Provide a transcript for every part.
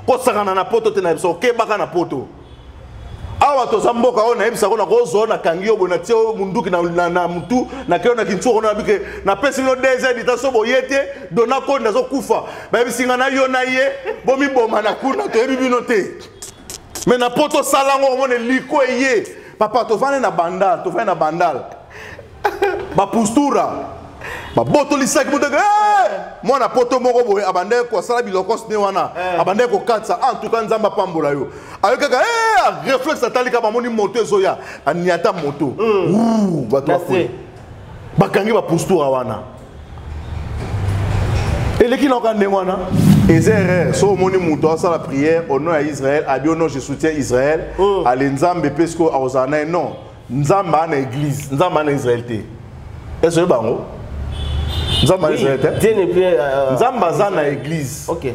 ko sakana na poto te na biso ke baka na poto awa to zamboka ona ebisa ko na ko zona kangi yo bona tio munduki na mutu na ke na kintu na bike na pesi no desert itaso boyete dona ko ndazo kufa ba bisinga na yo na ye bomi boma na kuna to ebi bino te mais na poto salango mone liko eye papa to fane na bandal ba postura ba boto lisaki mutaka moi na poto moko boye abande ko sala biloko sne wana abande ko katsa en tout cas nzamba pambola yo ayo kaka réflexe atalika ba moni moto ezoya aniata moto ba to bakangi ba postura wana eleki na okande wana ezere so moni moto asala prière au nom à Israël abi au nom je soutiens Israël ale nzambe pesco azana non nzamba na église nzamba na Israël te est-ce que bango nzamba na Israël te Dieu n'est plus nzamba za na église OK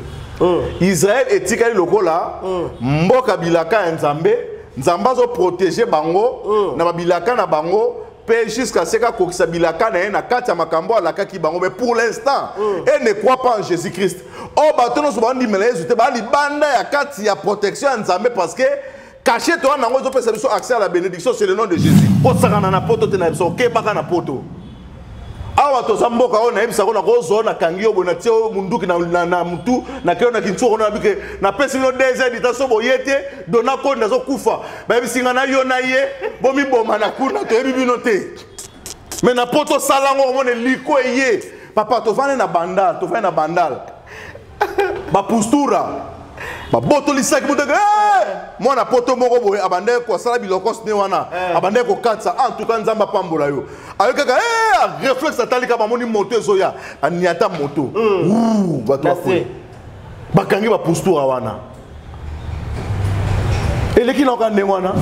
Israël etikali lokola mboka bilaka ya nzambe nzamba zo protéger bango na babilaka na bango jusqu'à ce que kokisa bilaka na ye na kati ya makambo alakaki bango mais pour l'instant elle ne croit pas en Jésus-Christ oh batono so bandi mela yesu te bali banda ya kati ya protection ya nzambe parce que caché toi nango zo pesa biso accès à la bénédiction sur le nom de Jésus ko sakana na poto te na biso ke baka na poto awa to zamboka ona ebisa ko na ko zona kangi yo bona tio munduki na mutu na ke na kintu na bike na pesi no desert itaso boyete dona ko ndazo kufa ba bisinga na yo na ye bomi boma na kuna to ebi bino te mais na poto salango mone liko eye papa to fane na bandal ba postura ba boto lisaki mutaka moi na poto moko boye abande ko sala biloko sne wana abande ko katsa en tout cas nzamba pambola yo ayo kaka réflexe atalika ba moni moto ezoya aniata moto ba to bakangi ba postura wana eleki na okande wana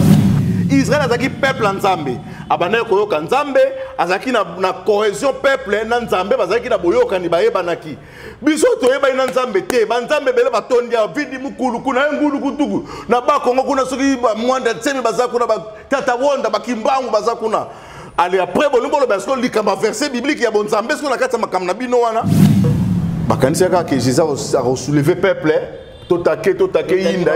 Israël azaki peuple nzambe abande ko yoka nzambe azaki na cohésion peuple na nzambe bazaki na boyoka ni bayebanaki biso toyeba ina nzambe te ba nzambe bele batondi ya vidi mukulu kuna ngulu kutuku na ba kongo kuna soki ba mwanda tsemi bazakuna ba tata wonda bakimbangu bazakuna ali après bolingo lo basko likamba verset biblique ya bonzambe sko na kata makamna bino wana bakanisa ka ke Jésus a soulevé peuple totake inda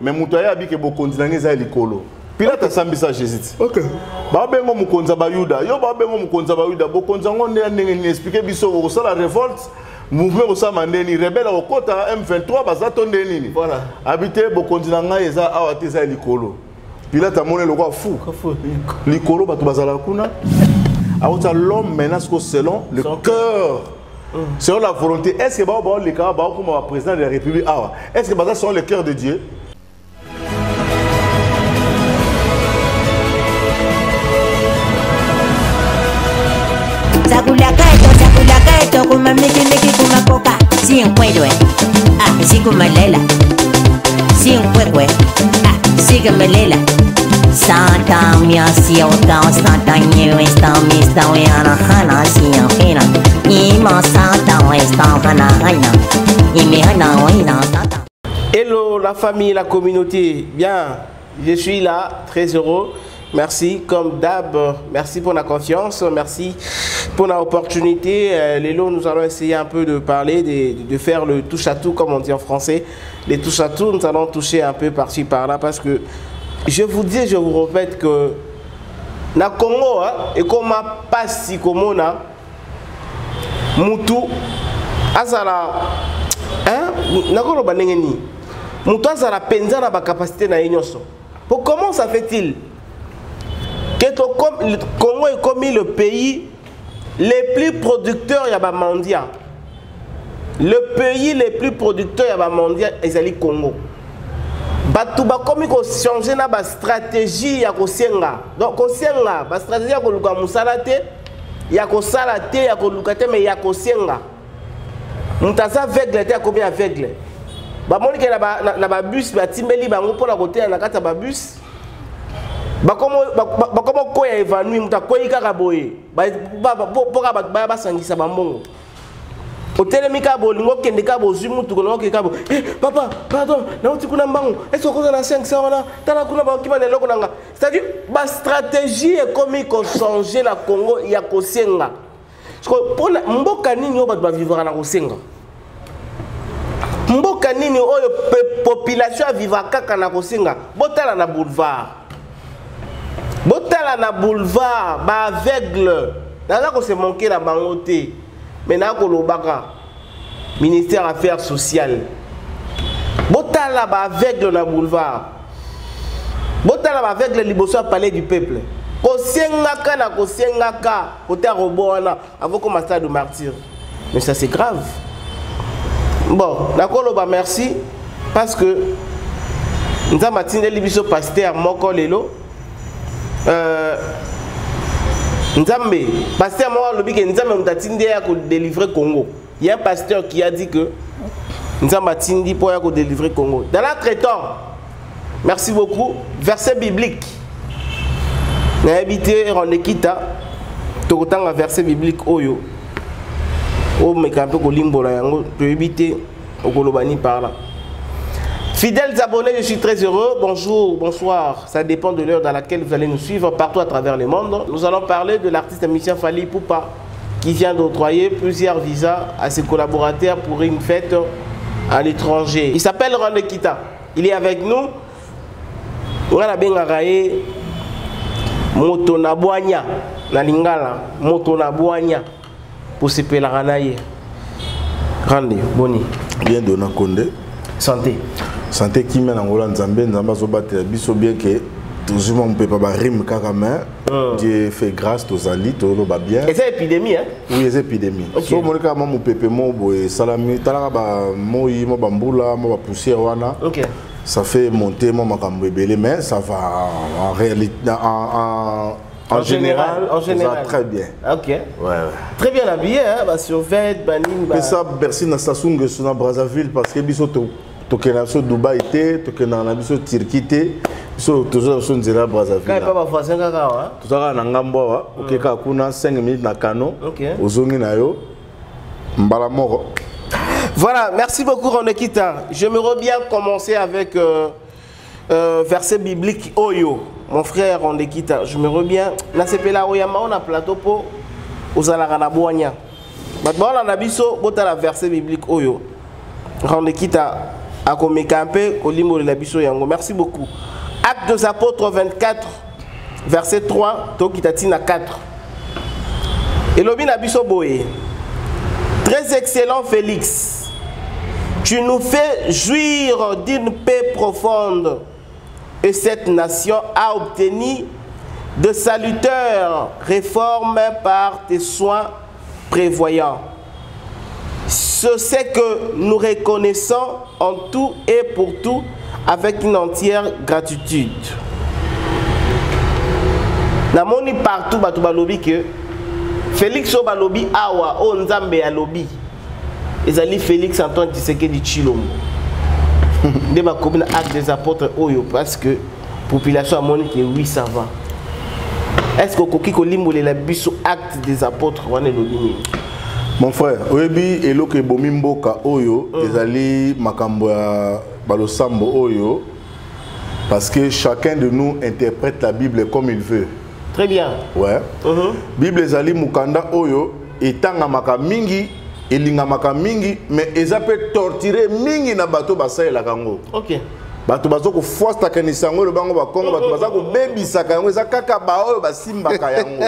mais muto ya bike bokonzi na ngeza likolo Pilate sambisa Jésus. OK. Ba bengo mukonza ba Yuda. Yo ba bengo mukonza ba Yuda. Bokonza ngonde ndenge expliquer biso ko sala révolte. Mouvement ko mandeni rebelle au kota M23 bazato ndeni. Voilà. Habité bokonzi na ngai eza awate za likolo. Pilate amone lokwa fou. Likolo batu bazala kuna. Awota l'homme menace ko selon le cœur. Selon la volonté. Est-ce que ba le cas ba comme président de la République awa. Est-ce que baza selon le cœur de Dieu? Sakula kuma miki kuma koka sin kwedwe siku malela sin kwekwe sigamelela Santa mia siota Santa new esta mista weana hana siya hina ima Santa esta hana hina imi hana weina Santa. Hello la famille, la communauté, bien, je suis là, très heureux. Merci, comme d'hab, merci pour la confiance, merci pour l'opportunité. Lélo, nous allons essayer un peu de parler, de faire le touche-à-tout, comme on dit en français. Les touche-à-tout, nous allons toucher un peu par-ci, par-là, parce que je vous dis, je vous répète que na Congo, et comme ma passe comme on a, Moutou, Azala, Nakolo Banengeni, Moutou Azala Penza na ba capacité na Enyoso. Pour comment ça fait-il que le Congo est comme le pays le plus producteur mondial. Le pays le plus producteur mondial est le Congo. Batuba comme il changer na ba stratégie ya kosenga. Donc kosenga, ba stratégie ya koluka musalate, ya kosalate, ya kolukate mais ya kosenga. Mutaza aveugle te combien aveugle. Ba moni ke na ba bus ba timbeli bango pona kote na kata ba bus. Bakomo koya évanoui muta koyi kaka boye poka basangisa bambongo otelemi ka bolingo kende ka bozwi mutu kono ke ka bo papa pardon na uti kuna mbango est-ce que na 500 wana tala kuna ba kiba lelo kunanga c'est-à-dire ba stratégie est comme ko changer na Congo ya kosenga parce que pour mboka nini oba ba vivre na kosenga mboka nini oyo population vivra kaka na kosinga botala na boulevard ba aveugle naza ko se manquer na bango te mais na ko lobaka ministère affaires sociales botala ba aveugle na boulevard botala ba aveugle liboso palais du peuple kosengaka na kosengaka kote robona avant comme stade de martyr mais ça c'est grave. Bon, d'accord, merci parce que nous avons atteint le pasteur Moko Lelo. Nous avons pasteur Moko Lelo nous avons atteint délivrer Congo. Il y a un pasteur qui a dit que nous avons atteint pour délivrer Congo. Dans l'entretemps, merci beaucoup. Verset biblique. Nous avons habité en Ekita. Tout le temps, verset biblique Oyo. Fidèles abonnés, je suis très heureux. Bonjour, bonsoir. Ça dépend de l'heure dans laquelle vous allez nous suivre partout à travers le monde. Nous allons parler de l'artiste musicien Fally Ipupa qui vient d'octroyer plusieurs visas à ses collaborateurs pour une fête à l'étranger. Il s'appelle Rande Kita. Il est avec nous. On a bien gagné Motonaboanya, na lingala Motonaboanya. Pour se pélaranayer. Rendez, boni. Bien donné Condé. Santé. Santé qui mène en Hollande Zambé, Nzamba Zobate, Biso bien que toujours on peut pas rime carrément. Dieu fait grâce aux alliés, tout le va bien. Et c'est épidémie, hein? Oui, c'est épidémie. So mon cas mon pépé mon boy salami talaka ba moi mo bambula mo poussière wana. OK. Ça fait monter mon makambo belé mais ça va en réalité en général, très bien. Ok. Ouais. Très bien habillé, hein? Bah, sur Vête, Banin. Mais ça, merci na station que sur Brazzaville parce que biso to kenaso Dubaï té, to kenana biso Turquie té, biso toujours sur Nzela Brazzaville. Quand pas ba façon kaka hein? Tout ça na ngambo wa, OK ka kuna 5 minutes na kano. OK. Ozongi na yo. Mbala moko. Voilà, merci beaucoup Ronekita. J'aimerais bien commencer avec verset biblique Oyo. Mon frère Ronekita, j'aimerais bien. Na sepela oyama on a plateau pour ozalaka na boanya. Maintenant on a biso bota la verset biblique Oyo. Ronekita a komeka un peu kolimo la biso yango. Merci beaucoup. Actes des apôtres 24 verset 3 to kitatina 4. Et lobi na biso boye. Très excellent Félix. Tu nous fais jouir d'une paix profonde. Et cette nation a obtenu de salutaires réformes par tes soins prévoyants. C'est que nous reconnaissons en tout et pour tout avec une entière gratitude. Namoni partout batu balobi que Félix Obalobi awa o nzambe ya lobi. Ezali Félix Antoine Tshisekedi Tshilombo. De ma commune acte des apôtres Oyo parce que population a montré que oui ça va. Est-ce que koki ko limbolé la biso acte des apôtres wana lobini? Mon frère, oyebi eloke bomi mboka Oyo ezali makambo ya balosambo Oyo parce que chacun de nous interprète la Bible comme il veut. Très bien. Ouais. Bible ezali mukanda Oyo etanga maka mingi elingamaka mingi mais eza peut torturer mingi na bato basala kango. OK. Bato bazo ko fosta kanisa ngo le bango ba Kongo bato baza ko bebisaka yango eza kaka ba oyo basimbaka yango.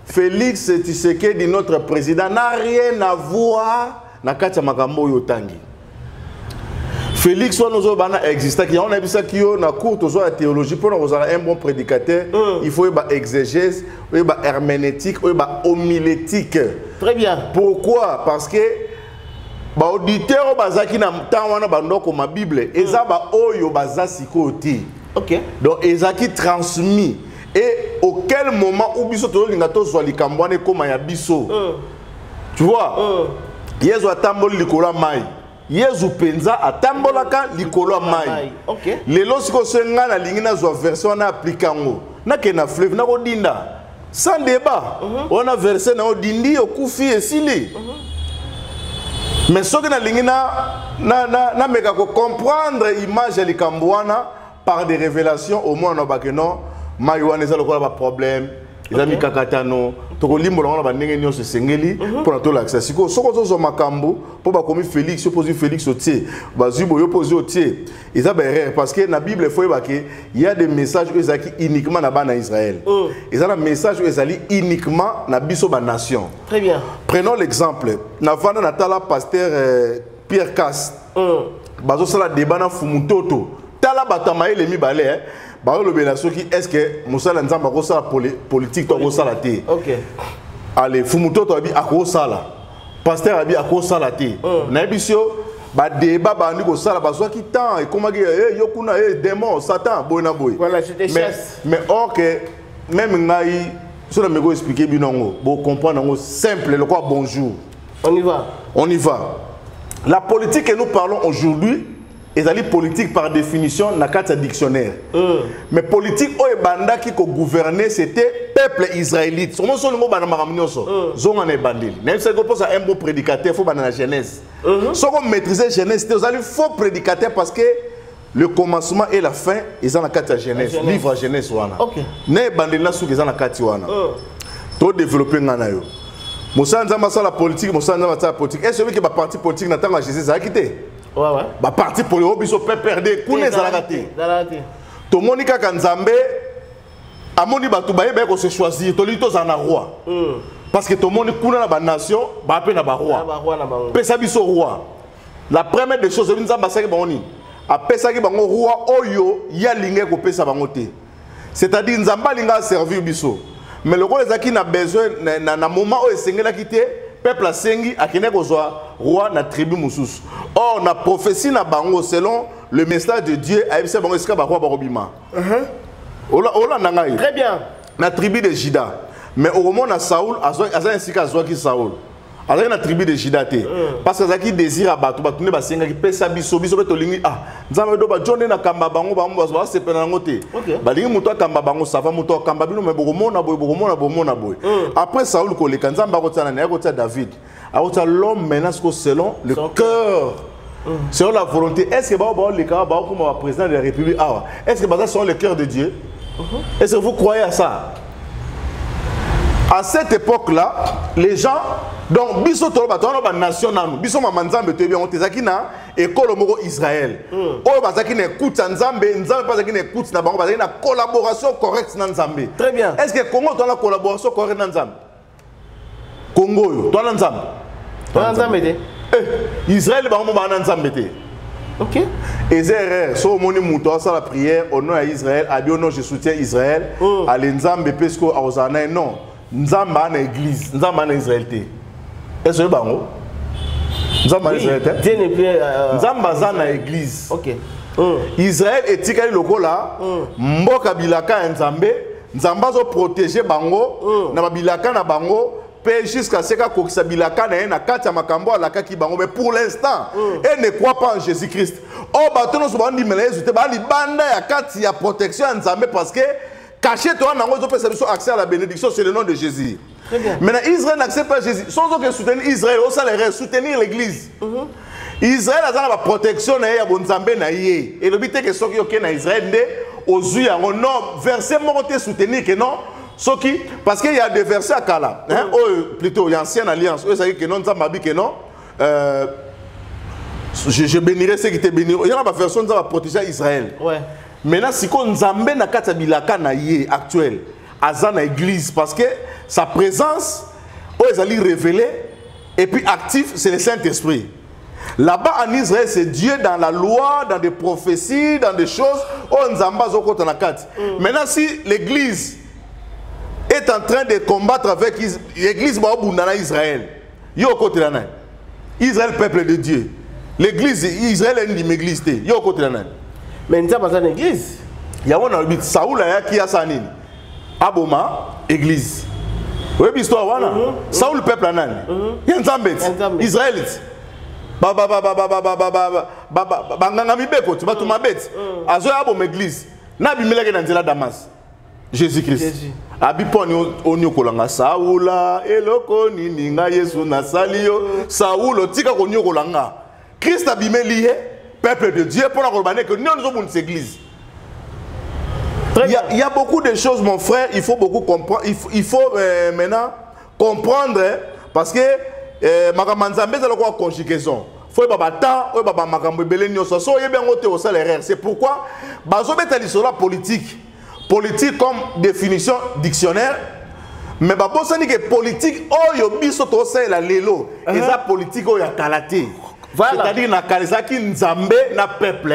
Félix Tshisekedi notre président n'a rien à voir na kati makambo oyo tangi. Félix Wanozo bana exista qui on a vu ça qui na cours toujours la théologie pour nous un bon prédicateur, il faut ba exégèse, ba herméneutique, ba homilétique. Très bien. Pourquoi? Parce que ba auditeur bazaki na temps wana bandoko ma Bible, eza ba oyo baza sikoti. OK. Donc ezaki transmis et auquel moment où biso to linga to zwa likambwane koma ya biso. Tu vois? Yezo atamboli likola mai. Yezu penza atambolaka likolo mai. OK. Lelo siko senga na lingina zo version na applikango. Na ke na fleuve na kodinda. Sans débat. On a versé na odindi okufi esili. Mais ce que na lingina na meka ko comprendre image ya likambwana par des révélations au moins on a que non mai wana za lokola ba problème ils ont mis kakatano to limbo la ba ndenge nyonso sengeli pour to l'accès siko soko zo makambo pour ba komi Félix opposé Félix otie bazui boyo opposé otie ils ont erreur parce que na Bible faut ba que il y a des messages ezaki uniquement na bana Israël ils ont un message ezali uniquement na biso ba nation. Très bien. Prenons l'exemple na vana natala pasteur Pierre Casse bazo sala débat na Fumutoto tala batama ele mi balé est-ce que Moussa Nzamba a politique te? Ok. Allez, Fumutoto abi akosala. Pasteur abi akosala te. Na bisio ba débat ba ndiko sala ba so ki temps et comment yo kuna démon Satan boyna boy. Voilà, c'était chasse. Mais or que même ngai sur la me go expliquer binongo, bo comprendre ngo simple le quoi bonjour. On y va. On y va. La politique que nous parlons aujourd'hui et la politique par définition n'a qu'à dictionnaire. Mais politique au banda qui gouverner c'était peuple israélite. Comment sont le mot bana maramnioso? Zonga ne bandil. Même si on pose un bon prédicateur faut bana la Genèse. Si on maîtriser Genèse, vous allez faux prédicateur parce que le commencement et la fin ils ont la carte Genèse. Livre Genèse wana. OK. Ne bandil na sou ils ont la carte wana. To développer ngana yo. Moussa Nzamba la politique, Moussa Nzamba la politique. Est-ce que le parti politique n'attend Jésus ça a quitté? Ouais. Bah parti pour le biso peut perdre kune zalagati. To monika kanzambe amoni batu baye ba ko se choisir to lito za na roi. Parce que to moni kuna na ba nation ba pe na ba roi. Pesa biso roi. La première des choses nzamba saki boni. A pesa ki bango roi oyo ya linge ko pesa bango te. C'est-à-dire nzamba linga servir biso. Mais le roi ezaki na besoin na moment o esengela kité peuple a sengi akene kozwa roi na tribu mususu. Or na prophétie na bango selon le message de Dieu a ebisa bango esika ba roi barobima. Ola nangai. Très bien. Na tribu de Juda. Mais au moment na Saoul aza esika azwa ki Saoul. Azaki na tribu de Juda te. Parce que azaki désir abatu batune ba senga ki pesa biso beto lingi nzamba do ba jonne na kamba bango ba se pena ngote. Ba lingi muto kamba bango sava muto kamba bino me bogomona boy. Après Saoul ko le kanzamba ko tsana na ko tsa David. A ko tsa l'homme menace selon le cœur. Selon la volonté. Est-ce que ba le ka ba comme président de la République est-ce que ça selon le cœur de Dieu? Est-ce que vous croyez à ça? À cette époque-là, les gens, donc, biso toloba toloba nation nanu, biso mamanzambe te bien on tezaki na école moko Israël. Oyo bazaki na écoute nzambe, nzambe bazaki na écoute na bango bazaki na collaboration correcte na nzambe. Très bien. Est-ce que Congo dans la collaboration correcte na nzambe? Congo yo, dans la nzambe. Dans nzambe te. Israël bango ba na nzambe te. OK. Et c'est so moni muto sa la prière au nom à Israël, a bien non je soutiens Israël, à l'nzambe pesco a osana non. Nzamba na église, nzamba na Israël te. Est-ce que bango? Nzamba na Israël te. Dieu n'est plus nzamba za na église. OK. Israël etikali lokola mboka bilaka nzambe, nzamba zo protéger bango na bilaka na bango pe jusqu'à ce que bilaka na kati ya makambo alaka ki bango mais pour l'instant elle ne croit pas en Jésus-Christ. Oh batono so bandi melayezu te ba libanda ya kati ya protection nzambe parce que caché toi n'a pas accès à la bénédiction, c'est le nom de Jésus. Maintenant, Israël n'accepte pas Jésus. Sans aucun soutenir Israël, au salaire, soutenir l'église. Israël a la protection na bonzambe na yé. Et le but est que ceux qui ont Israël aux yeux non verset monté soutenir que non. Parce qu'il y a des versets à Kala, plutôt il y a ancienne alliance. Eux ça dit que non nzambe que non. Je bénirai ceux qui te béniront. Il y a une version qui va protéger Israël. Ouais. Maintenant, si on Nzambe na kati bilaka na yé actuel, azana église parce que sa présence, ils allaient révéler et puis actif, c'est le Saint-Esprit. Là-bas en Israël, c'est Dieu dans la loi, dans des prophéties, dans des choses. Oh Nzamba zoko na kati. Maintenant, si l'église est en train de combattre avec l'église baobundana Israël, yo côté la nan. Israël peuple de Dieu. L'église Israël est une église té. Yo côté la nan. Mais nous sommes dans l'église. Il y a un habit. Saoul a qui a sanini. Aboma, église. Oui, histoire wana. Saoul peuple anani. Il y a un zambet. Israélite. Banganga mibeko, tu vas tout ma bête. Azo abom église. Nabi mileke nanzela Damas. Jésus-Christ. Abi poni onyo kolanga Saoula eloko nini nga Yesu na salio. Saoul tika konyo kolanga. Christ abimelié. Peuple de Dieu pour la que nous sommes une église. Il y a beaucoup de choses, mon frère, il faut beaucoup comprendre. Il faut maintenant comprendre, hein, parce que Makamanzambe, c'est la conjugaison. Il faut que c'est pourquoi la politique comme définition dictionnaire, mais que politique, la lelo, et la politique, c'est-à-dire na kalizaki nzambe na peuple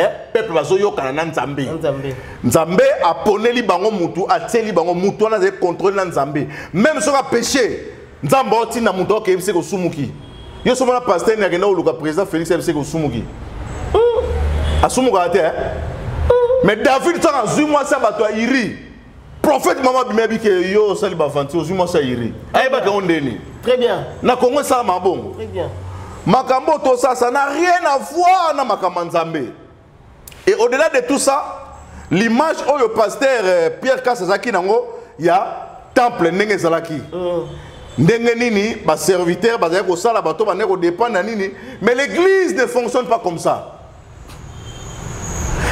bazo yokana na nzambe. Nzambe a poneli bango mutu, a teli bango mutu na ze contrôle na nzambe. Même si on a péché, nzambe oti na mutu ke ebise ko sumuki. Yo somo na pasteur na kena oluka président Félix ebise ko sumuki. Asumuka te. Mais David ça en 8 mois ça bato iri. Prophète maman bimebi ke yo sali ba fanti 8 mois ça iri. Ayeba ke ondeni. Très bien. Na Congo ça mabongo. Très bien. Makambo tout ça, ça n'a rien à voir avec Makambo Nzambe. Et au-delà de tout ça, l'image où le pasteur Pierre Kassazaki nango, il y a temple Nenge Zalaki. Ndenge nini, ba serviteur, ba zeko sala bato ba neko dépend na nini, mais l'église ne fonctionne pas comme ça.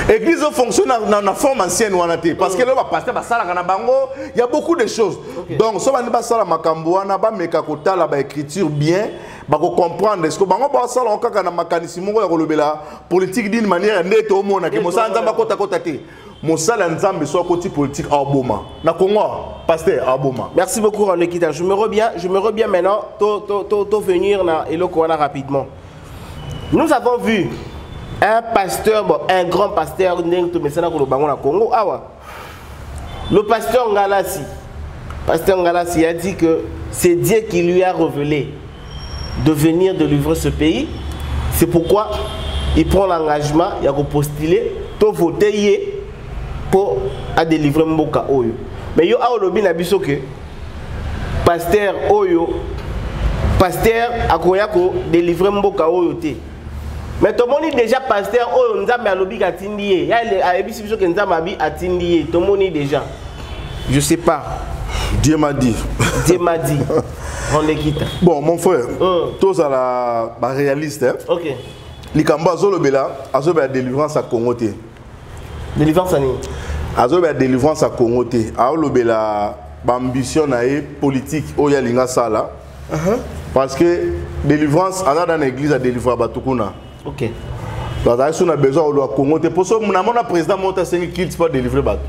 L'église fonctionne dans la forme ancienne parce que le pasteur ba sala kana bango, il y a beaucoup de choses. Okay. Donc so ba ni ba sala makambo wana ba meka kotala ba écriture bien. Bah comprendre est-ce que bango ba sala on kaka na makanisimo ya kolobela politique d'une manière ndete au monde que mosa nzamba kota kota te mosala nzambe soit côté politique aboma na Congo pasteur aboma. Merci beaucoup Ronekita. Je me reviens maintenant to venir na eloko wana rapidement. Nous avons vu un pasteur, bon, un grand pasteur ndenge mesana ko bango na Congo awa. Le pasteur Ngalasi. Pasteur Ngalasi a dit que c'est Dieu qui lui a révélé de venir délivrer ce pays. C'est pourquoi il prend l'engagement, il a postuler, de voter pour délivrer Mboka Oyo. Mais yo a olobi na biso que pasteur Oyo, pasteur akoya ko délivrer Mboka Oyo te. Mais tout le monde déjà pasteur Oyo nzambe alobi katindi ya a ebisi biso que nzambe abi atindi tout le monde déjà. Je sais pas. Dieu m'a dit. Dieu m'a dit. On les quitte. Bon, mon frère, tous à la réaliste. Hein? Ok. Likamba Azolobela, Azolobela délivrance à Congo. Délivrance à Congo. Azolobela délivrance à Congo. Azolobela ambition politique au Yalinga Sala. Parce que délivrance, dans l'église a délivré à Batukuna. Ok. Parce qu'on a besoin de Congo. Pour ça, mon président monte à 5 kills pour délivrer Batou.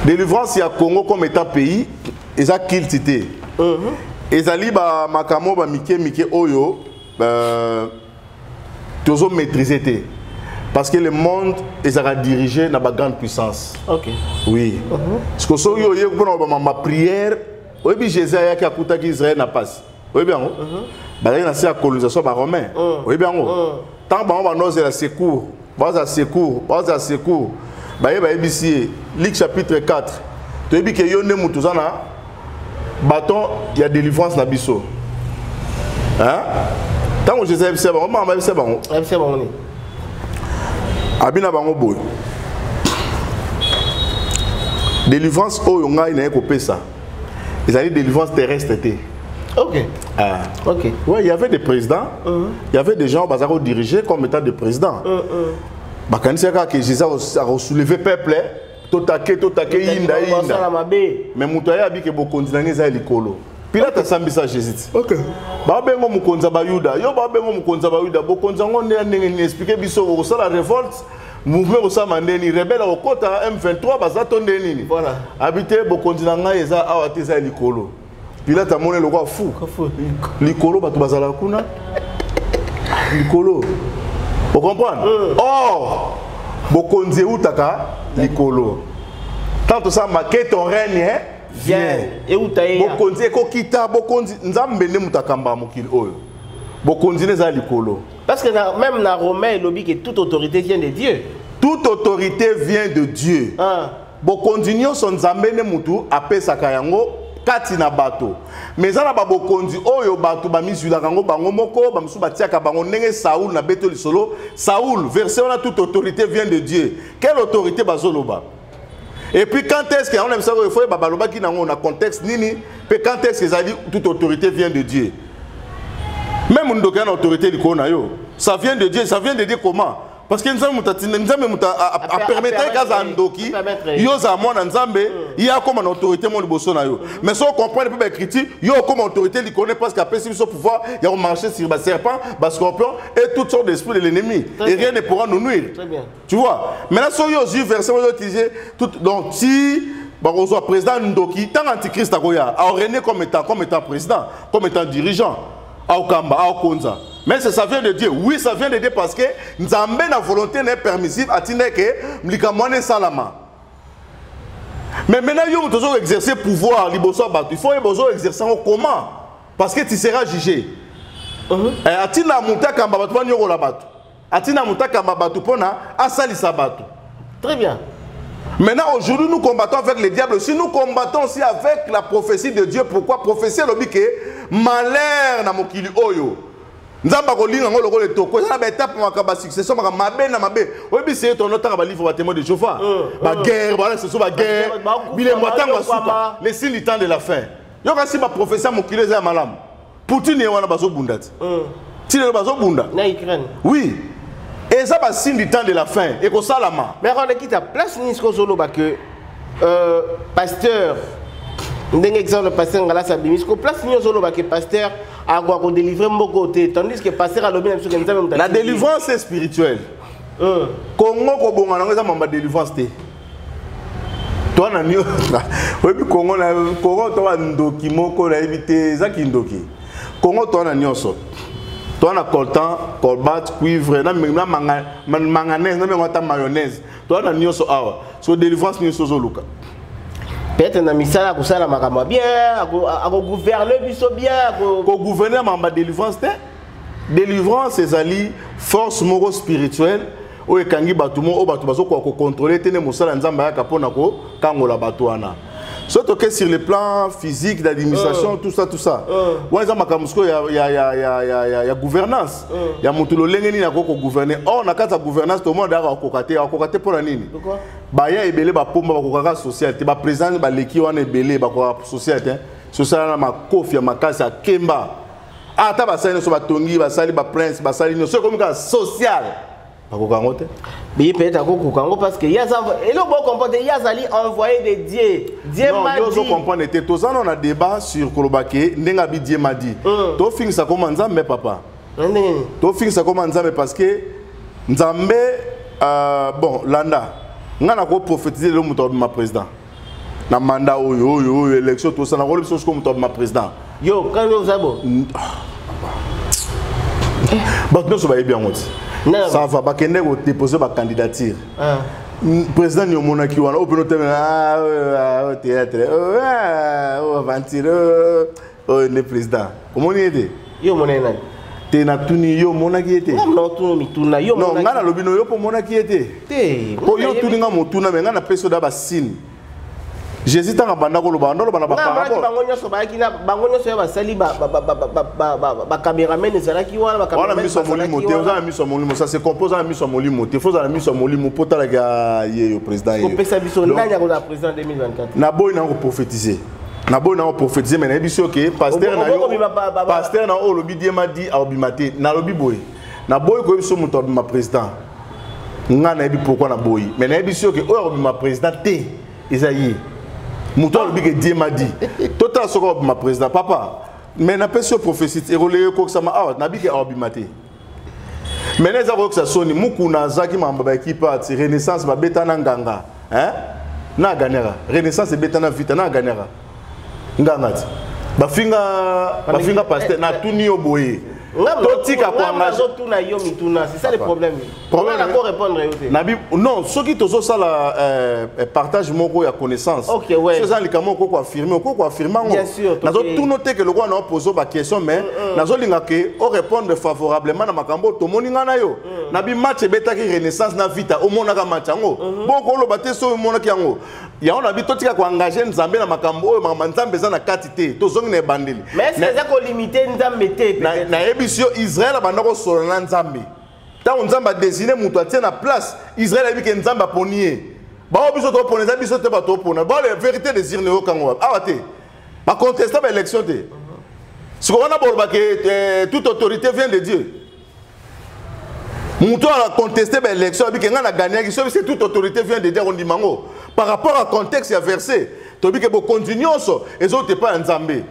Délivrance il y a Congo comme état pays, ils ont quitté. Ils ont ba makamo ba mike oyo toujours maîtrisé parce que le monde ils ont dirigé dans la grande puissance. OK. Oui. Parce que so yo yo pour ma prière, oui Jésus a qui a coûté qu'Israël n'a pas. Oui bien. Ba na la colonisation ba romain. Oui bien. Tant ba on va noser la secours, ba secours. Luc chapitre 4. Tu as dit que yon ne mutuzana bâton il y a délivrance na biso. Hein? Tant que Jésus c'est bon, maman c'est bon. C'est bon. Abina bango boy. Délivrance o yonga ina ko pesa. Ils allaient délivrance terrestre. OK. Ah. OK. Ouais, il y avait des présidents, il y avait des gens bazaro dirigés comme étant des présidents. Bakanisaka que Jésus a soulevé peuple, totake inda. Mais mutoya abike bokonzinanga za likolo. Pilate sambisa Jésus. OK. Ba bengo mukonza ba Yuda. Yo ba bengo mukonza ba Yuda bokonza ngonde ndenge expliquer biso ko sala révolte, mouvement ko sama ndeni rebelle au kota M23 bazato ndeni. Voilà. Habité bokonzinanga eza awate za likolo. Pilate amone lokwa fou. Likolo batu bazala kuna. Likolo. Vous comprenez? Or, Bokonze Outaka, Likolo. Tant que ça, marqué ton règne, viens. Et Outaïa. Bokonze Kokita, Bokonze, Nzambene Moutakamba Mokil Oyo. Bokonze Neza Likolo. Parce que même dans Romain, il dit que toute autorité vient de Dieu. Toute autorité vient de Dieu. Bokonze Nyon Nzambene Moutou, Ape Sakayango, Katina Bato. Mais ça, Bokonzi, Oyo Bato, Bamisula Rango, Bangomoko, Bamsuba Tiaka, Bangonenge, Saoul, Nabeto Solo. Saoul, verset, on a toute autorité vient de Dieu. Quelle autorité Bazoloba? Et puis quand est-ce qu'on aime ça, il faut Babaloba qui n'a pas contexte, Nini, puis quand est-ce qu'ils ont dit toute autorité vient de Dieu? Même une autorité du Konayo, ça vient de Dieu comment? parce que nzambe a permettre kaza ndoki yo za mwana nzambe ya comme une autorité mon liboso na yo mais si on comprend pas les critiques yo comme autorité li connaît parce qu'après si son pouvoir il y a marcher sur les serpents les scorpions et toutes sortes d'esprits de l'ennemi et rien ne pourra nous nuire. Très bien. Tu vois maintenant si yo yeux verset on utiliser tout donc si on soit président ndoki tant antichrist akoya a régner comme étant président comme étant dirigeant à Okamba à Okonza. Mais ça vient de Dieu. Oui, ça vient de Dieu parce que Nzambe na volonté n'est permissible à tine que mlikamone salama. Mais maintenant, il faut exercer pouvoir, il faut exercer comment? Parce que tu seras jugé. Atina muta kamba batu ba nyoko la batu. Atina muta kamba batu pona asali sabatu. Très bien. Maintenant, aujourd'hui, nous combattons avec le diable. Si nous combattons aussi avec la prophétie de Dieu, pourquoi prophétie le que malheur na mokili oyo. Nzamba kolinga ngolo ko le toko ça ba étape makaba succession makaba mabe na mabe obi c'est ton autre ba livre ba témoin de Jéhovah ba guerre voilà c'est ça ba guerre bile mwatanga suka les signes du temps de la fin yo kasi ba professeur mokile za malam Poutine wana bazo bundati tine bazo bunda na Ukraine oui et ça ba signe du temps de la fin et ko salama mais on quitte à place ni ce solo ba que pasteur ndenge exemple pasteur ngala sabimi ko place ni solo ba que pasteur a quoi délivrer mon côté tandis que passer à l'objet la délivrance est spirituelle. Congo ko bonga na mamba délivrance té. Toi na nyo. Oui Congo na Congo to ndoki moko na éviter za kindoki. Congo to na nyonso. To na coltan, colbat, cuivre na manganèse na ngata mayonnaise. To na nyonso awa. So délivrance nyonso zo luka. Peut-être na misala ko sala makama bien, à gouverner biso bien, ko gouverner mamba délivrance té. Délivrance ezali force moro spirituelle o ekangi batumo o batu bazo ko contrôler tene mosala nzamba ya kapona ko kangola batuana. Surtout que sur le plan physique d'administration tout ça. Ouais za makamusko ya gouvernance. Ya mutulo lengeni na ko gouverner. Or na kata gouvernance to monde ara kokate pour la nini? Pourquoi? Ba ya ebele ba pomba ba kokaka société ba président ba leki wana ebele ba ko société. Société na makofi ya makasi ya kemba. Ata basali so batongi basali ba prince basali no so comme social. Ba kokangote. Mais peut-être kokango parce que yaza et le bon comprendre yazali envoyé de Dieu. Dieu m'a dit. Non, yo comprendre était tous on a débat sur Kolobake ndenga bi Dieu m'a dit. To finir ça comme nzambe papa. To finir ça comme nzambe parce que nzambe bon landa ngana ko prophétiser le muto ma président. Na mandat oyo élection tout ça na ko le chose comme muto ma président. Yo quand vous avez bon. Bah non ça va bien on dit. Ça va pas qu'elle ait déposé ma candidature. Président ni au monaki wana open hotel théâtre aventure le président comment il était yo monena te na tuni yo monaki était non tuni mituna yo non ngana lobino yo po monaki était te po yo tuni nga motuna mais ngana peso da ba signe Jésus tanga banda ko loba ndolo bana ba parabole bango nyoso ba kina bango nyoso ba sali ba cameraman ezalaki wana ba cameraman miso molimo te oza miso molimo ça se compose à miso molimo te faut za miso molimo pota la ga ye président yo pesa biso nanya ko la président 2024 na boy na ko prophétiser mais na biso que pasteur na o lobi die ma di a obimate na lobi boy na boy ko biso muto ma président nga na bi pourquoi na boy mais na biso que o ma président te Isaïe Mouton le big Dieu m'a dit. Total soko ma président papa. Mais n'a pas sur prophétie et relais ko ça ma out na big obimate. Mais les avons que ça sonne muku na zaki mamba équipe renaissance ba betana nganga. Hein? Na ganera. Renaissance betana vita na ganera. Ngangati. Ba finga pasteur na tuni oboye. Totika kwa c'est ça le problème. Problème d'accord répondre non, ceux qui tozo ça la partage moko ya connaissance. OK ouais. C'est ça les kamo ko affirmer bien sûr. Nazo tout noter que le roi na poser ba question mais nazo linga ke o répondre favorablement na makambo to moninga na yo. Na bi match betaki renaissance na vita o mona ka match ngo. Bon ko lo baté so mona ki ngo. Ya on a bi totika ko engager nzambe na makambo o mama nzambe za na katité to zongi na bandeli. Mais c'est ça ko limiter nzambe te na ebisio Israël abanda ko solana nzambe. Tant nzamba désigné muto atie na place Israël a vu que nzamba ponier. Ba obiso to poneza biso te ba to pona. Ba la vérité désir ne okango. Awate. Ba contester ba élection te. Ce qu'on a bolba que toute autorité vient de Dieu. Mouton a contesté l'élection, il a gagné, c'est toute autorité vient de dire on dit mango. Par rapport au contexte, il y a versé. Tu dis que vous continuez, et autres pas un Zambé.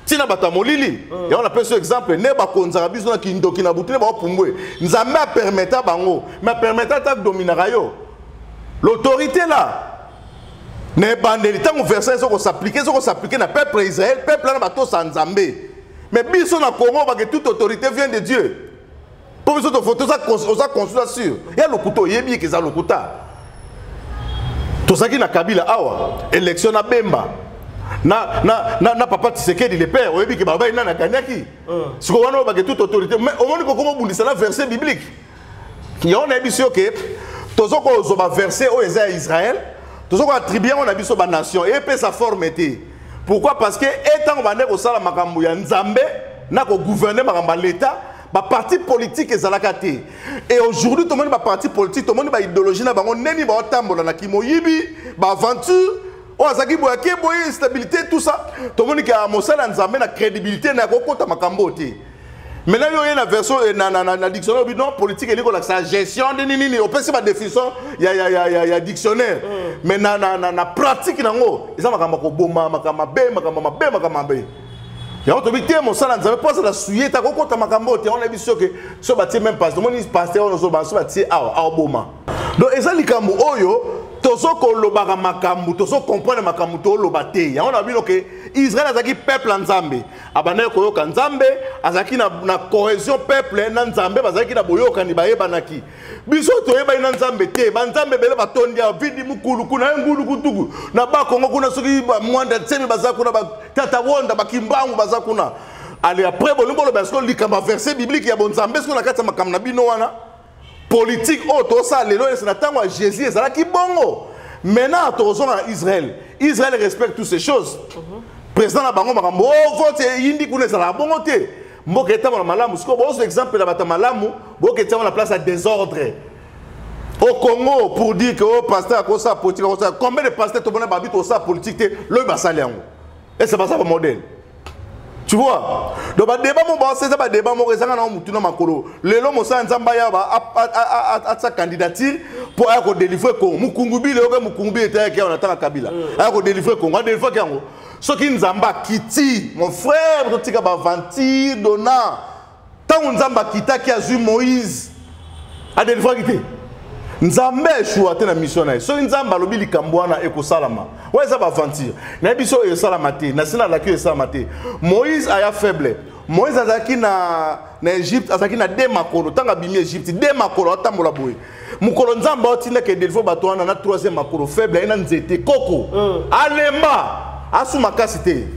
Si on a molili, et on appelle ce exemple, ne ba konzarabi zona kindo kinabutine ba pumbwe. Nzambe a permettre bango, mais permettre attaque dominarayo. L'autorité là, ne bandeli tant verset ça s'appliquer na peuple Israël, peuple là bato sans Nzambe. Mais biso na Congo parce que toute autorité vient de Dieu. Pour biso to photo ça construit sûr. Il y a le couteau, yebi que ça le couteau. To saki na Kabila awa, élection na Bemba. Na papa Tshisekedi le père oyebi ke baba ina na ganyaki siko wana ba ke toute autorité mais au moins ko bundisa na verset biblique qui on a biso ke tozo ko zo ba verset o eza Israël tozo ko attribuer on a biso ba nation et pe sa forme était pourquoi parce que étant ba ne ko sala makambo ya Nzambe na ko gouverner makambo l'état ba parti politique ezalaka te et aujourd'hui tout le monde ba parti politique tout le monde ba idéologie na bango neni ba otambola na kimoyibi ba aventure. Oh, ça qui boye stabilité tout ça. Tout le monde qui a mosala nzambe na crédibilité na kokota makambo te. Maintenant il y a la version na dictionnaire non politique et la gestion de nini on peut se ba définition il y a dictionnaire. Mais na pratique nango, ça makambo ko boma makambo be. Ya on to bi te mosala nzambe pour ça la souiller ta kokota makambo te on a vu sûr que so ba ti même pas tout le monde pasteur on so ba ti a boma. Donc ça likambo oyo tozo ko lobaka makambu tozo comprendre makambu to lobate ya on a vu que Israël azaki peuple nzambe abana ko yoka nzambe azaki na cohésion peuple na nzambe bazaki na boyoka ni bayebanaki biso to yeba na nzambe te ba nzambe bele batondi ya vidi mukulu kuna ngulu kutuku na ba kongo kuna soki mwanda tsemi bazakuna ba tata wonda bakimbangu bazakuna ali après bolombo lo basko likamba verset biblique ya bon nzambe ce qu'on a kata makambu na bino wana politique auto ça lelo c'est natango Jésus ezala ki bongo maintenant tozo na Israël respecte toutes ces choses président na bango makambo vote yindi kuna ezala bongo te mboka etama na malamu siko bo exemple na bata malamu boka etama na place à désordre au Congo pour dire que au pasteur ko ça politique ko ça combien de pasteurs to bona babito ça politique te lo basali yango et c'est pas ça le modèle. Tu vois? Donc, le débat, c'est un débat, le long, sa candidature pour aller délivrer Congo. Mukungubi, le Mukungubi était qui on attend à Kabila. Aller délivrer Congo. Délivrer Congo. Ce qui nous amba Kiti, mon frère, tu as vanti, donna. Tant on zamba kita qui a vu Moïse, a délivrer Kiti. Nzambe choisi na mission na so nzamba lobi likambwana ekosalama weza ba aventure na biso e salamate na sina la que salamate Moïse aya faible Moïse azaki na Égypte azaki na de makolo tanga bimi Égypte de makolo atambola boye mukolo nzamba otina ke delfo bato wana na troisième makolo faible ina nzete koko alemba asu makasi te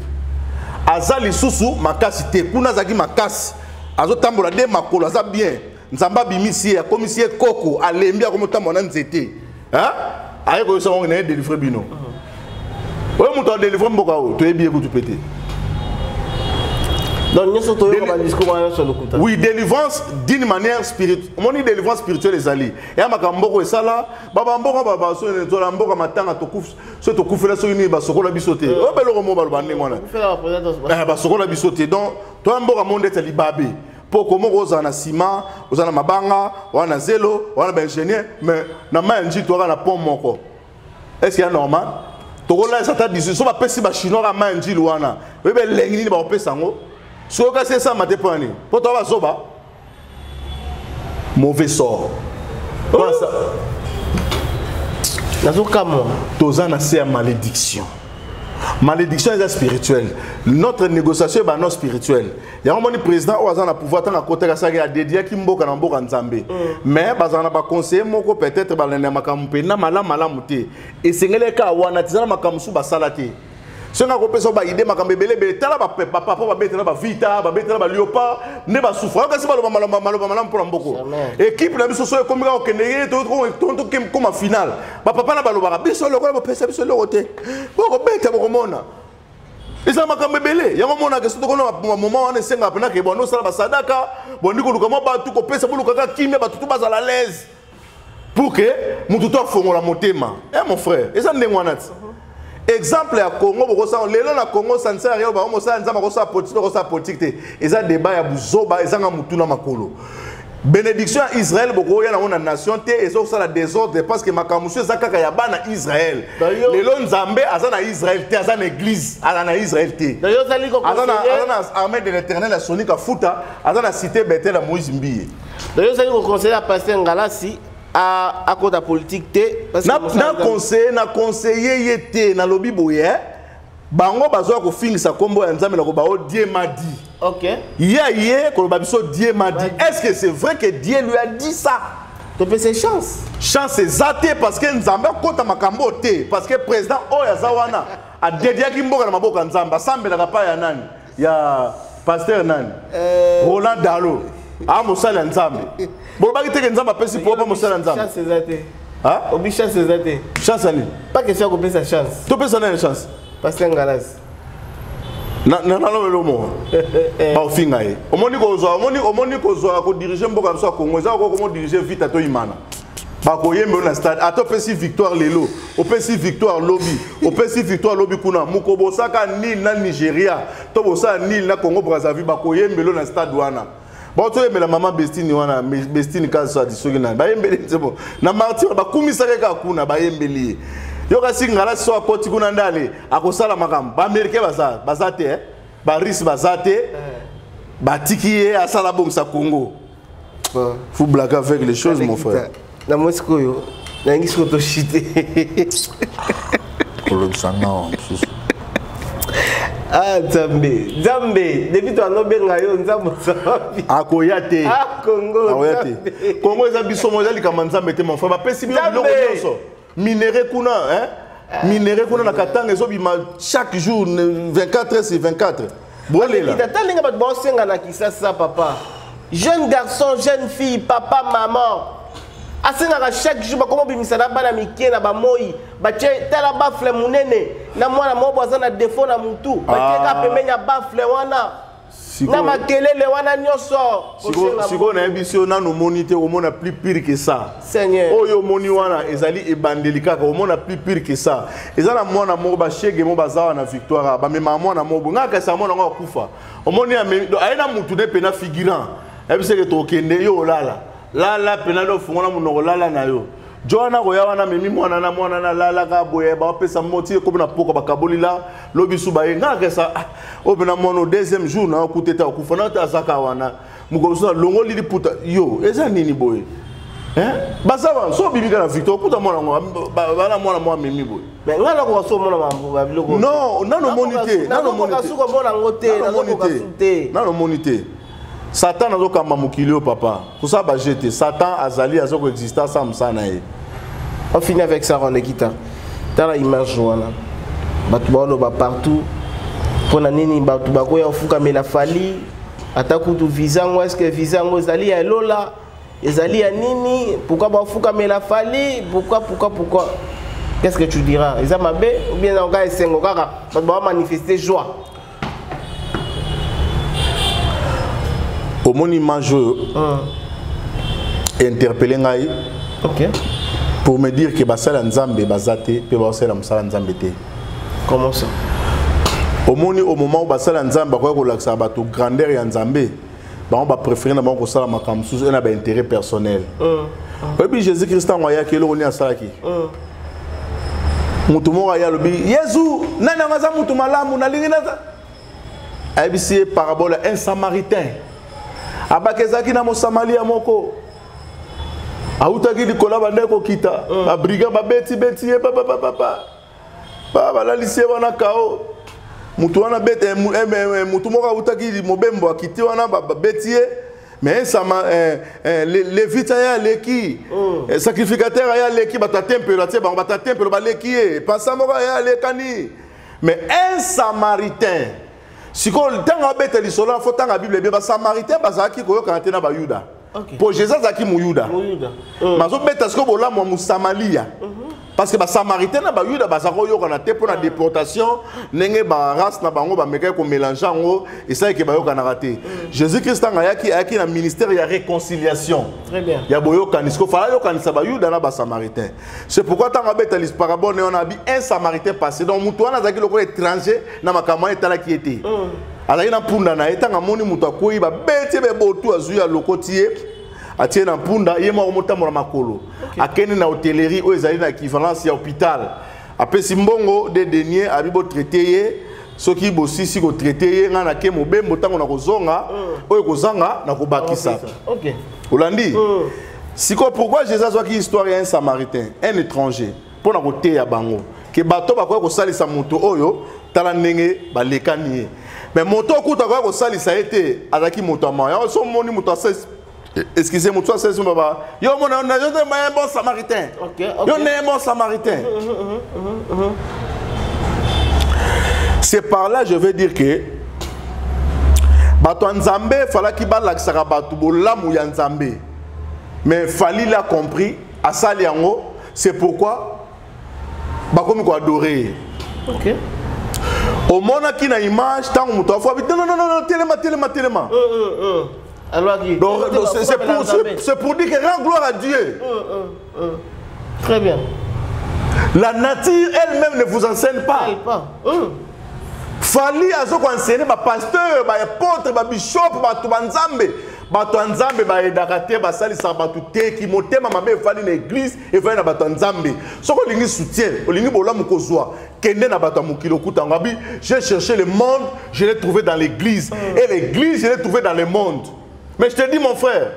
azali susu makasi te kuna zaki makasi azotambola de makolo aza bien nzamba bimisi ya komisie koko alembi ya komota mona nzete hein aye ko so ngene délivrer bino oyo muto délivrer mboka o to ebi ekutu pété donc nous sommes dans le discours sur le coup. Oui, délivrance d'une manière spirituelle. On dit délivrance spirituelle les alliés. Et à ma cambo et ça là, baba mboka baba so ne tola mboka matanga to kuf so to kufela so ni ba sokola bisoté. O belo romo ba bande mwana. Ba sokola bisoté. Donc to mboka monde te libabe. Pour comment vous en a ciment, vous en a mabanga, vous en a zélo, vous en a ingénieur, mais na manji to na pont moko. Est-ce qu'il y a normal? To là ça t'a dit so ba pesi ba chinois ka manji luana. We be lengi ni ba pesa ngo. Si vous avez ça, pour toi, mauvais sort. C'est malédiction. Malédiction est spirituelle. Notre négociation est non spirituelle. Il y a un président qui a pouvoir de côté de dédié qui mboka na mboka nzambe. Mais bazana ba conseiller moko peut-être ba lena makampe na malamu te. Et c'est ngele ka wana tizana makamsu ba salate. Si on a repéré ça, idée ma cambe belé belé, tala papa va mettre là vita, va mettre là léopard, ne va souffrir. Qu'est-ce que c'est mal pour un beaucoup. Équipe la mission soit comme au Kenya, tout comme en finale. Papa na balobara, biso le quoi, pesa biso le roté. Boko bête boko mona. Et ça ma cambe belé. Ya mona que c'est qu'on moment on est cinq après que bon nous ça va sadaka, bon ni ko lukama ba tout ko pesa bulu kaka kimia ba tout bas à la l'aise. Pour que mon tout fongo la motema. Eh mon frère, et ça ndengwana. Exemple à Congo, le na Congo, ça ne sert à rien, on a politique, ils ont débat, ils ont mutuna makolo. bénédiction à Israël beaucoup ya na nation te et ça la désordre parce que makamusu zakaka ya bana Israël lelo nzambe azana Israël te azana église azana Israël te d'ailleurs ça liko azana armée de l'Éternel la sonika futa azana cité Bethel à Moïse Mbiye d'ailleurs ça liko conseiller à pasteur Ngalasi à cause de la politique te parce que na conseiller yete na lobby boye bango bazwa ko fingisa kombo ya nzambe na ko bao Dieu m'a dit. OK. Hier ko babiso Dieu m'a dit. Est-ce que c'est vrai que Dieu lui a dit ça? Tu peux c'est chance. Chance exacte parce que nzambe kota makambo te parce que président oya zawana a dédié kimboka na maboka nzamba sambe na pa ya nani ya pasteur nani Roland Dalo a mosala nzambe. Bon ba kiteke nzamba pesi po pa mosala nzambe. Chance exacte. Hein? Obi chance exacte. Chance ali. Pas question ko pesa chance. Tu peux ça une chance. Pasteur Ngalasi. Na lo mo. Ba ofinga e. Omoni ko zo ko diriger mboka so Congo, za ko diriger vite to imana. Ba ko yembe na stade, ato pesi victoire lelo, o pesi victoire lobby kuna mukobo saka nil na Nigeria, to bosa nil na Congo Brazzaville ba ko yembe na stade wana. Ba to yembe la maman Bestine wana, Bestine ka so adisoki na. Ba yembe nzebo. Na martyr ba kumisa ka kuna ba yembeli. Yoka singala so akoti kuna ndale akosala makam ba américain bazate ba russe bazate ba tikiye asala bongsa Congo. Faut blaguer avec les choses mon frère. Na Moscou yo na ngisko to shite. Problème ça non. Ah Nzambe depuis to anobenga yo Nzambe sabi. Akoyate. Ah Congo. Akoyate. Congo eza biso mozali kama Nzambe te mon frère. Ba pesi biloko nyonso. Minéré kuna hein? Minéré kuna na katanga ezo bima chaque jour 24 heures sur 24. Bolé là. Tata linga ba bosenga na kisasa papa. Jeune garçon, jeune fille, papa, maman. Asenga chaque jour ba komo bimisa na bana mike na ba moi. Ba tela bafle munene na mwana mobo azana défaut na mutu. Ba teka pemenya bafle wana. Na makelele wana nyoso. Siko na ebisio na no monité au mona plus pire que ça. Seigneur. Oyo moni wana ezali ebandelika au mona plus pire que ça. Ezala mwana mo ba shege mo bazawa na victoire ba mema mwana mo ngaka sa mwana ngo kufa. Omoni aina mutu ne pena figurant. Ebiseke to kende yo lala pena do fungona munoko lala na yo. Joana ko ya wana memi mwana na lala ka boye ba pesa moti ko na poko ba kabolila lobisu ba ngaka sa obena mono deuxième jour na kuteta okufana ta zaka wana mukoso longo lili puta yo eza nini boye hein basaba so bibika na victoire puta mwana ngo bana mwana mwa memi boye mais ngala ko so mwana mambo ba biloko non nano monité suko mbona ngote nano monité Satan azo kamba mukilio papa pour ça ba jeter Satan azali azo exister ça msana e. On finit avec ça on ekita dans la image wana batu baolo ba partout pona nini batu bakoya ofuka mela fali atakutu visa ngo est-ce que visa ngo zali ya lola ezali ya nini pourquoi ba ofuka mela fali pourquoi qu'est-ce que tu diras eza mabe ou bien on ga esengo kaka batu ba manifester joie. Au mon image interpellé ngai pour me dire que basala nzambe bazate pe basala musala nzambe te. Comment ça? Au moment où basala nzambe ko ko laksa bato grandeur ya nzambe ba on ba préférer na ba ko sala makam sous un intérêt personnel. Et puis Jésus Christ en waya kelo ni asalaki. Mutu mo ya lobi Yesu nana ngaza mutu malamu na lingi na abisi parabole un samaritain. Abakezaki na Mosamalia moko autaki likola bandeko kita ba briga ba beti ba la lycée wana kao mutu wana bete mutu moko autaki mobembo akiti wana ba beti mais ça les vita ya leki sacrificateur ya leki bata tempelo tie ba bata tempelo ba leki passa moko ya lekani mais un samaritain si ko tanga bete lisolo fo tanga bible be ba samaritain bazaki ko yoka tena ba yuda pour Jésus zaki mu yuda mazo beta sko bola mo Samaria parce que ba samaritain na ba yuda bazako yoka na te pour la déportation nenge ba race na bango ba meka ko mélanger ngo et ça que ba yoka na raté Jésus Christ tanga yaki na ministère ya réconciliation très bien ya boyoka nisko fala yoka ni ba yuda na ba samaritain c'est pourquoi tanga beta lis parabole on a bi un samaritain passé donc mutu wana zaki loko étranger na makama etala qui était azali na punda na etanga moni mutu akoyi ba beti be botu azuya lokotie atie na mpunda ye moko motambola makolo akende na hôtellerie oyo ezali na équivalence ya hôpital apesi mbongo de denier abi bo traité ye soki bosisi ko traité ye nga na ke mobembo tango na kozonga oyo kozanga na kobakisa OK Olandi siko pourquoi Jésus azwaki histoire ya un samaritain un étranger pour na kote ya bango ke bato bakoya kosalisa moto oyo tala ndenge balekani ye mais moto okuta koya kosalisa ye te azalaki moto ya maya so moni moto asesi excusez moi, toi c'est ce baba. Yo mon un bon samaritain. OK. Yo un bon samaritain. C'est par là je veux dire que bato nzambe fallait qu'il ba laksaka bato bolamu ya nzambe. Mais fallait l'a compris à sali yango, c'est pourquoi ba komi ko adorer. OK. Au mona ki na image tant moto afo non téléma. Donc c'est pour dire que rend gloire à Dieu. Très bien. La nature elle-même ne vous enseigne pas. Fali azo ko enseigner ba pasteur, ba apôtre, ba bishop, ba tubanzambe, ba tuanzambe ba edakate ba salisa ba tuté ki motema mabe fali na église et fali na ba tuanzambe. Soko lingi soutien, olingi bola mukozwa, kende na ba mukilo kutanga bi, j'ai cherché le monde, je l'ai trouvé dans l'église et l'église je l'ai trouvé dans le monde. Mais je te dis mon frère,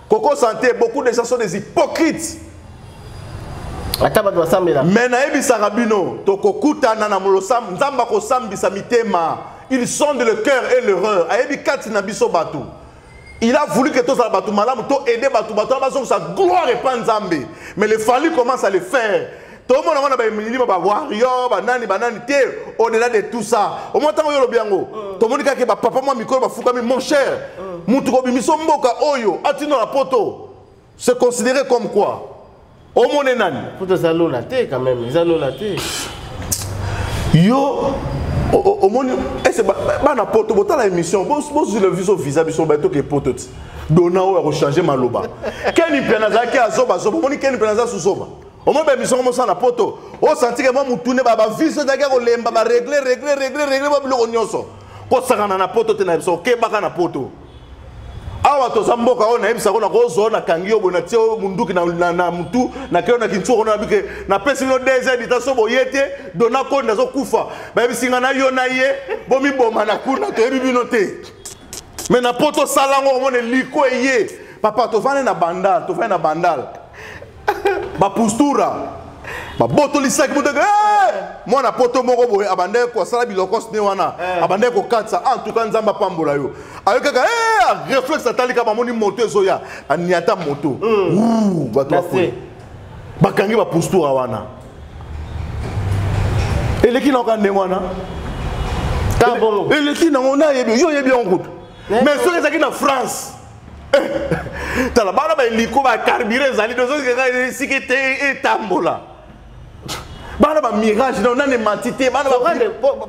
Coco Santé, beaucoup de gens sont des hypocrites. Mais naebi sarabino, tokokuta nana molosam, nzamba ko sambisa mitema. Ils sont de le cœur et l'erreur. Aebi kati na biso batu. Il a voulu que tous les batu malam to aider batu batu sa gloire et pas nzambe. Mais les fallu commence à le faire. Tout le monde a ba milili ba warrior, banani te au-delà de tout ça. Au moins tango yo lobiango. Tout le monde ka ke ba papa moi mikolo ba fukami mon cher. Mutu ko bimiso mboka oyo atino la poto. C'est considéré comme quoi? Au monde nani? Poto zalola te quand même, zalola te. Yo au monde c'est ba na poto botala émission. Bon le viso visa biso ba to ke poto. Dona o ya changer maloba. Keni penaza ki azoba zoba, moni keni penaza susoba. Au moins mission comme ça na poto. O senti que moi mutune ba viso daga ko lemba ba régler ba biloko nyonso. Ko sakana na poto te na biso ke baka na poto. Awa to samboka ona ebisa kona ko zona kangi obo na tio munduki na mutu na kero na kintu kona bike na pesi no DZ ditaso boyete dona ko ndazo kufa ba ebisinga na yo na ye bomi boma na kuna to ebibi no te mais na poto salango mone liko eye papa to vane na bandal ba postura ba boto lisaki mutega moi na poto moko boye abande ko sala biloko sne wana abande ko katsa en tout cas nzamba pambola yo ayokaka réflexe atalika ba moni moto ezoya aniata moto bato bakangi ba postura wana eleki na kande wana eleki na ona yebi yo yebi en route mais ceux qui sont en France tala bana ba liko ba carburant zali dozo ke sikete etambola bana ba mirage na ne mantité bana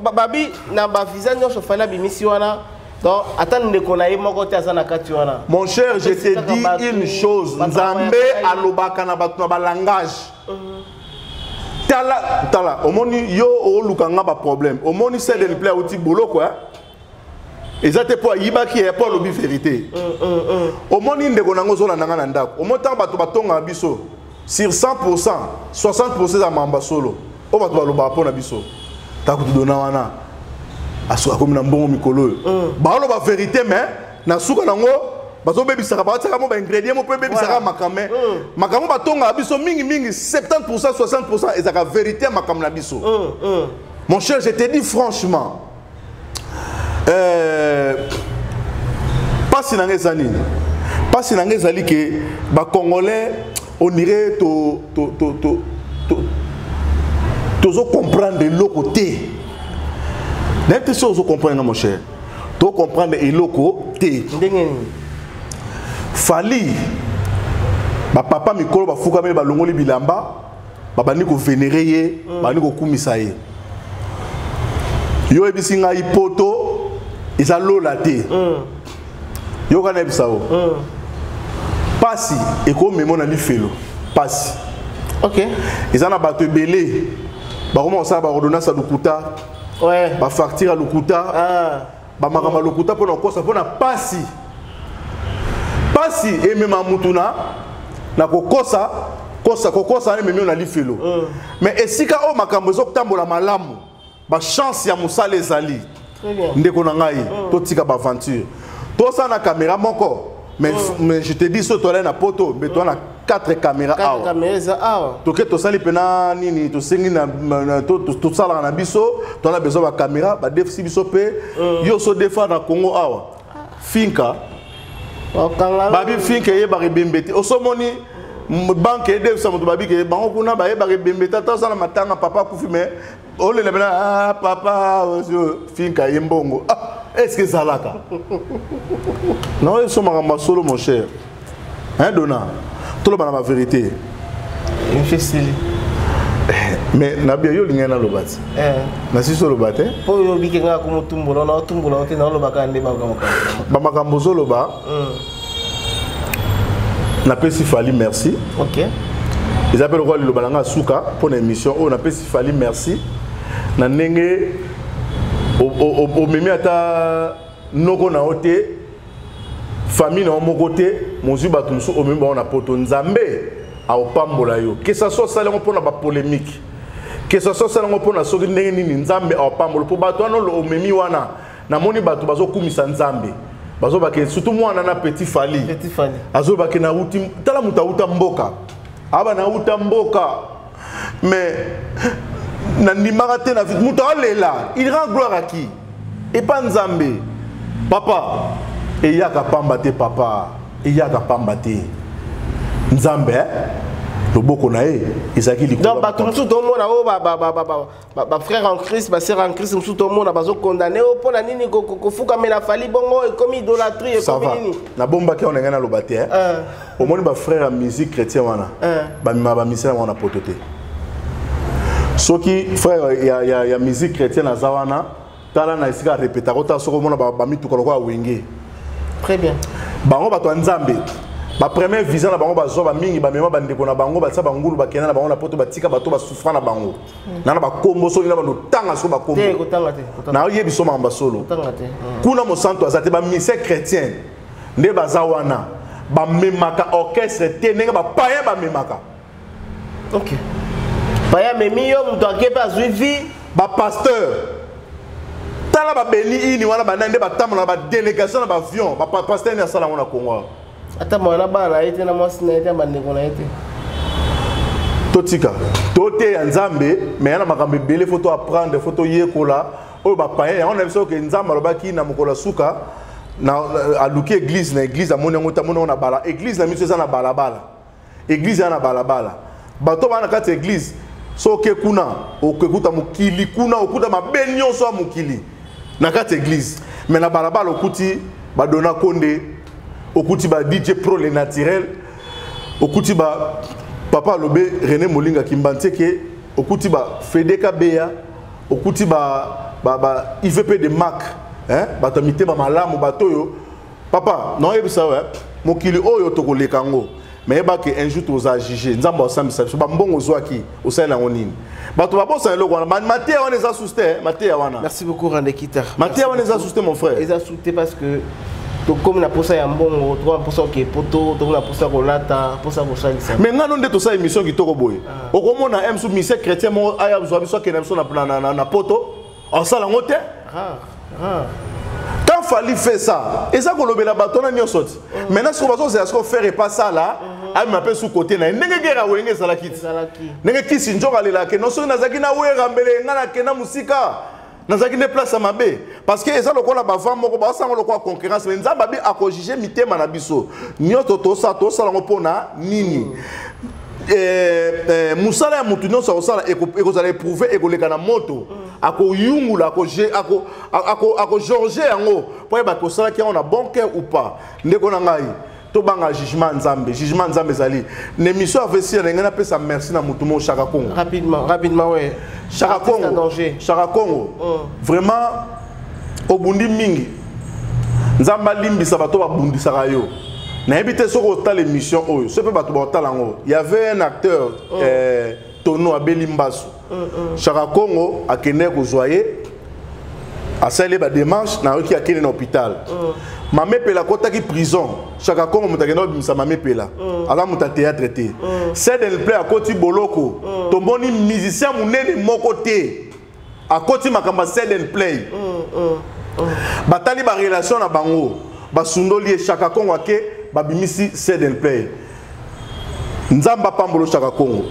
ba babi na ba visa nyonso fala bimisi wana donc attendre ko na ye moko te azana kati wana. Mon cher, je te dis une chose, nzambe alobaka na batu na ba langage. Tala omoni yo o lukanga ba problème. Omoni c'est de plaît outi bolo quoi. Ezate po yiba ki e po lobi vérité. Omoni ndeko nango zo la nanga na ndako. Omota batu batonga biso sur 100%, 60% za mamba solo. O batu baloba po na biso. Ta ko dona wana. Aso comme na mbongo mikolo. Ba lo ba vérité mais na suka nango bazo bebisaka ba tsaka mo ba ingrédients mo pe bebisaka makame. Makamo batonga biso mingi 70% 60% ezaka vérité makam na biso. Mon cher, je te dis franchement pas si nangezani. Pas si nangezali que ba congolais on irait to comprendre de l'autre côté. N'importe si vous comprenez mon cher, tu comprendre et loko té. Fali, ba papa mikolo ba fuka me ba longoli bilamba, ba bani ko vénérer ye, bani ko kumisa ye. Yo ebisinga ipoto, izalo la té. Yo kana ebisa o. Pasi e ko memo na li felo. Pasi. OK. Izana ba te belé. Ba comment ça ba ordonnance à lukuta. Ouais. Ba facture à lukuta. Ba makama lukuta pour na kosa pour na pasi pasi et même mutuna na kokosa kokosa ne memi na lifelo mais esika o makambo zo tambola malamu ba chance ya musala ezali ndeko na ngai to tika ba aventure to ça na caméra moko mais je te dis so to na poto mais to na 4 caméras awa to ke to sali pena nini to sengi na to sala na biso to na besoin ba caméra ba déficit biso pe yo so defa na Congo awa finka babi finka ye ba rebembete osomoni banque de ça moto babi ke bango kuna ba ye ba rebembete ta sala matanga papa kufi mais ole na bena papa finka ye mbongo est-ce que ça laka non ils sont ma solo mon cher hein Dona tout le monde a la vérité difficile mais na bien yo lingena lobati na si solo bate po yo bikenga ko mutumbulo na tumbulo te na lobaka ndé ba makambo zolo ba na pesi fali merci OK ils appellent roi le balanga souka pour une émission on a pesi fali merci na ndenge au memi ata noko na ote famille na mon côté mon zuba tout au même on a poto nzambe a opambola yo que ça soit ça pour na ba polémique que ça soit ça pour na soki ndenge nini nzambe a opambola pour bato no lo memi wana na moni bato bazo kumisa nzambe bazo ba ke surtout moi na petit fali azo ba ke na uti tala muta uta mboka aba na uta mboka mais na ndimaka te na vie muta lela il rend gloire à qui et pas nzambe papa et yaka pamba te papa et yaka pamba te nzambe loboko na e ezaki likolo donc ba tout tout monde o ba frère en Christ ba sœur en Christ tout le monde bazo condamné o pona nini ko fuka mena fali bongo et comme idolâtrie et comme nini na bomba ke on ngana lobate au monde ba frère en musique chrétien wana ba mima ba misela wana potote soki frère ya musique chrétienne azawana tala na isika répéta ko ta soko mona ba mitu ko ko wenge. Très bien. Bango bato nzambe. Ba premier visa na bango bazo ba mingi ba mema bandeko na bango ba sa bangulu ba kena na bango na poto ba tika bato ba souffra na bango. Na ba kombo so ina ba no tanga so ba kombo. Te ko tanga te. Na yebi so mamba solo. Tanga te. Kuna mo santo azate ba mise chrétien. Nde bazawana ba memaka orchestre te ndenge ba paye ba memaka. OK. Paya memi yo mto akepa zuivi ba pasteur. Tala ba beni ini wana ba nande ba tamona ba délégation na ba avion ba pasteur na sala ngona Congo. Ata mwana bana ete na mwasi na ete bandeko na ete. Totika. Tote ya nzambe mais yana makambe belé photo apprendre photo yekola o ba paye on a vu que nzamba lobaki na mokola suka na aluki église na église amoni ngota mona na bala église na miso za na balabala. Église na balabala. Bato bana kati église so ke kuna okekuta mukili kuna okuta mabenyo so mukili na kati église mais na balabala okuti ba dona konde okuti ba DJ Pro le naturel okuti ba papa lobe René Molinga Kimbanteke okuti ba Fedeka Beya okuti ba IVP de Mac hein batamite ba malamu batoyo papa non ebisa wa mukili oyo tokoleka ngo mais ba que un jour tous a jugé nzamba osambisa so ba mbongo zwaki osala ngonini bato ba bosa eloko wana maté wana eza souster maté wana. Merci beaucoup Randé Kita. Maté wana eza souster mon frère. Eza souster parce que to comme na posa ya mbongo to na posa ke poto to na posa ko lata posa ko salisa. Mais ngano nde to sa émission ki toko boye okomona M sou mise chrétien mo aya zo biso ke na biso na poto osala ngote quand fallait faire ça et ça ko lobela bato na nyosot maintenant ce qu'on va faire pas ça là a m'appelle sous côté na ndenge gera wenge salaki ndenge kisi njoka lela ke no so nazaki na wera mbele ngana ke na musika nazaki ne place mabe parce que eza lokola ba vent moko ba sango lokola concurrence mais nzamba bi akojuger mitema na biso nyoto to sa ngo pona nini musala ya mutu nyonso akosala ekozala éprouver ekoleka na moto akoyungula ako George yango po yeba kosalaki yango na bon cœur ou pas ndeko na ngai to banga jugement nzambe zali l'émission avait si ngena pesa merci na mutu mo Chaka Congo rapidement ouais Chaka Congo vraiment obundi mingi nzamba limbisa bato babundisaka yo na ebité soko ta l'émission oyo ce peut bato ba talango il y avait un acteur Tono Abeli Mbasu Chaka Congo akene ko zoyer asali ba démarche na oki akene na hôpital mame pela kota ki prison chaka kongo mutakena bimisa mame pela ala muta théâtre té c'est de play à côté boloko tomboni musicien munene moko té à côté makamba c'est de play batali ba relation na bango basundoli chaka kongo ake babimisi c'est de play nzamba pambolo chaka kongo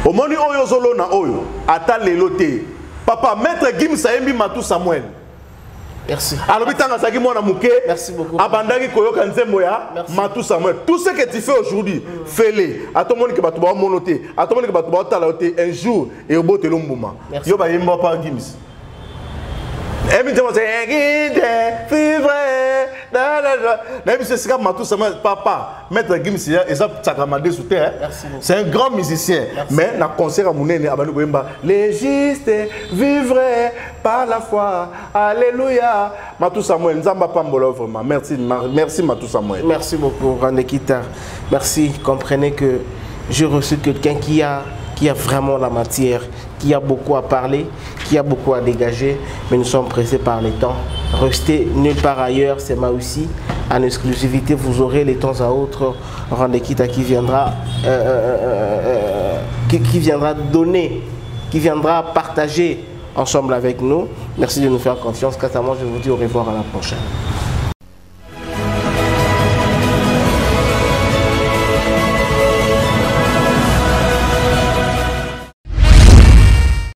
omoni oyo zolo na oyo ata lelo té papa maître Gim Sayembi Matou Samuel. Merci. Alors bitanga saki mwana muke. Merci beaucoup. Abandaki koyoka nzembo ya Matou Samuel. Tout ce que tu fais aujourd'hui, fais-le. Atomoni ke batu ba monoté, atomoni ke batu ba tala oté un jour et obote lombuma. Yo ba yemba pa Gims. Emi demo c'est vivre même si c'est Matou Samuel papa maître Gims et ça tsakamade sous terre. C'est un grand musicien. Mais na concert à Mounene abanu koyemba les justes vivraient par la foi. Alléluia. Matou Samuel nzamba pambola vraiment. Merci Matou Samuel. Merci beaucoup Randekita. Merci, comprenez que j'ai reçu quelqu'un qui a vraiment la matière, qui a beaucoup à parler, qui a beaucoup à dégager, mais nous sommes pressés par les temps. Restez nulle part ailleurs, c'est moi aussi. En exclusivité, vous aurez les temps à autres Randekita qui viendra donner, qui viendra partager ensemble avec nous. Merci de nous faire confiance. Quant à moi, je vous dis au revoir à la prochaine.